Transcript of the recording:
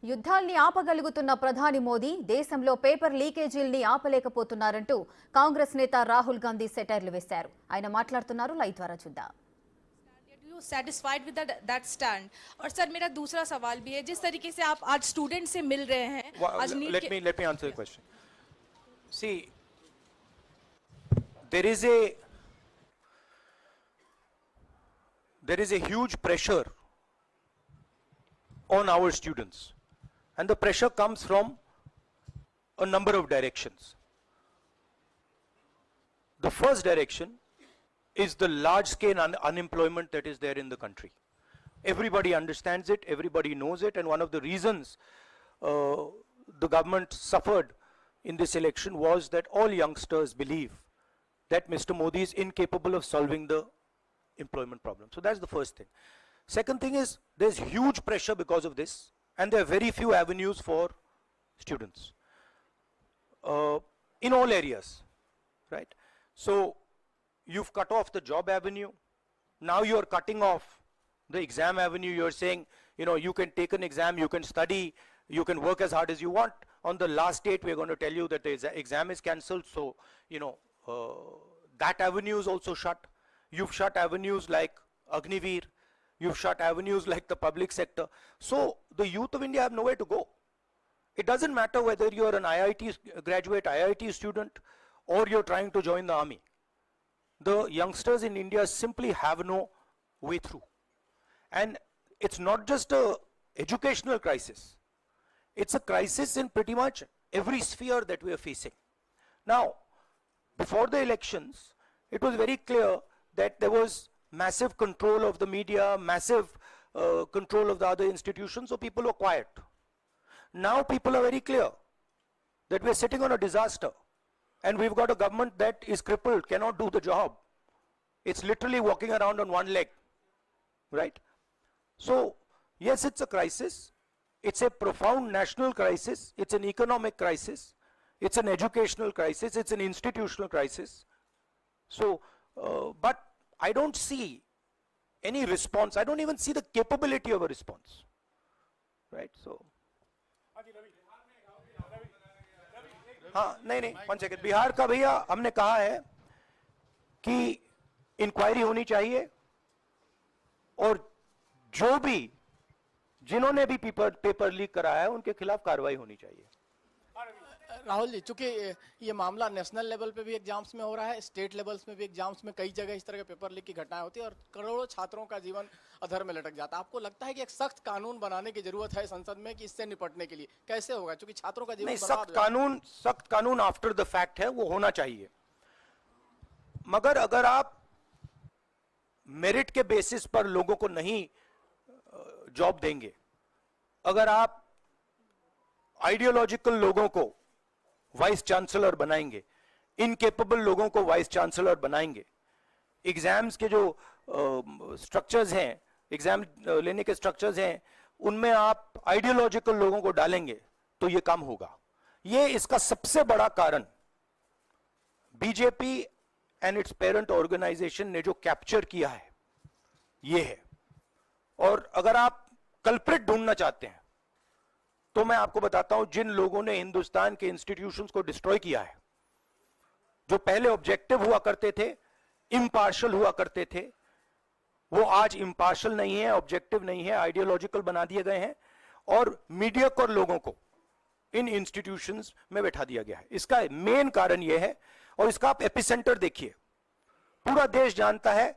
యుద్ధాల్ని ఆపగలుగుతున్న ప్రధాని మోదీ దేశంలో పేపర్ లీకేజీల్ని ఆపలేకపోతున్నారంటూ కాంగ్రెస్ నేత రాహుల్ గాంధీ సెటైర్లు వేశారు. ఆయన మాట్లాడుతున్నారు, లైవ్ ద్వారా చూద్దాం. Satisfied with that stand? और सर मेरा दूसरा सवाल भी है, जिस तरीके से आप आज स्टूडेंट से मिल रहे हैं आज let me answer the question. See, there is a huge pressure on our students, and the pressure comes from a number of directions. The first direction is the large scale unemployment that is there in the country. Everybody understands it, everybody knows it, and one of the reasons the government suffered in this election was that all youngsters believe that Mr. Modi is incapable of solving the employment problem. So that's the first thing. Second thing is there's huge pressure because of this, and there are very few avenues for students in all areas, right? So you've cut off the job avenue. Now you're cutting off the exam avenue. You're saying, you can take an exam, you can study, you can work as hard as you want. On the last date, we're going to tell you that the exam is cancelled. So, that avenue is also shut. You've shut avenues like Agniveer. You've shut avenues like the public sector. So the youth of India have nowhere to go. It doesn't matter whether you're an IIT graduate, IIT student, or you're trying to join the army. The youngsters in India simply have no way through. And it's not just a educational crisis. It's a crisis in pretty much every sphere that we are facing. Now, before the elections, it was very clear that there was massive control of the media, massive control of the other institutions, so people were quiet. Now people are very clear that we're sitting on a disaster. And we've got a government that is crippled, cannot do the job. It's literally walking around on one leg, right? So, yes, it's a crisis. It's a profound national crisis. It's an economic crisis. It's an educational crisis. It's an institutional crisis. So, but I don't see any response. I don't even see the capability of a response, right? So. हाँ, नहीं, 1 second. Bihar का भैया हमने कहा है कि inquiry होनी चाहिए और जिन्होंने भी पेपर लीक कराया है उनके खिलाफ कार्रवाई होनी चाहिए. राहुल जी, चूंकि ये मामला नेशनल लेवल पे भी एग्जाम्स में हो रहा है, स्टेट लेवल्स में भी एग्जाम्स में कई जगह इस तरह के पेपर लीक की घटनाएं होती है और करोड़ों छात्रों का जीवन अधर में लटक जाता है. आपको लगता है कि एक सख्त कानून बनाने की जरूरत है संसद में कि इससे निपटने के लिए? कैसे होगा, क्योंकि छात्रों का जीवन सख्त कानून आफ्टर द फैक्ट है, वो होना चाहिए. मगर अगर आप मेरिट के बेसिस पर लोगों को नहीं जॉब देंगे, अगर आप आइडियोलॉजिकल लोगों को वाइस चांसलर बनाएंगे, इनकेपेबल लोगों को वाइस चांसलर बनाएंगे, एग्जाम्स के जो स्ट्रक्चर्स हैं, एग्जाम लेने के स्ट्रक्चर्स हैं, उनमें आप आइडियोलॉजिकल लोगों को डालेंगे तो ये काम होगा. ये इसका सबसे बड़ा कारण BJP and its parent organisation ने जो कैप्चर किया है ये है. और अगर आप कल्प्रिट ढूंढना चाहते हैं तो मैं आपको बताता हूं, जिन लोगों ने हिंदुस्तान के इंस्टीट्यूशंस को डिस्ट्रॉय किया है, जो पहले ऑब्जेक्टिव हुआ करते थे, इम्पार्शियल हुआ करते थे, वो आज इम्पार्शियल नहीं है, ऑब्जेक्टिव नहीं है, आइडियोलॉजिकल बना दिए गए हैं और मीडियोकर लोगों को इन इंस्टीट्यूशंस में बैठा दिया गया है. इसका मेन कारण यह है, और इसका आप एपिसेंटर देखिए. पूरा देश जानता है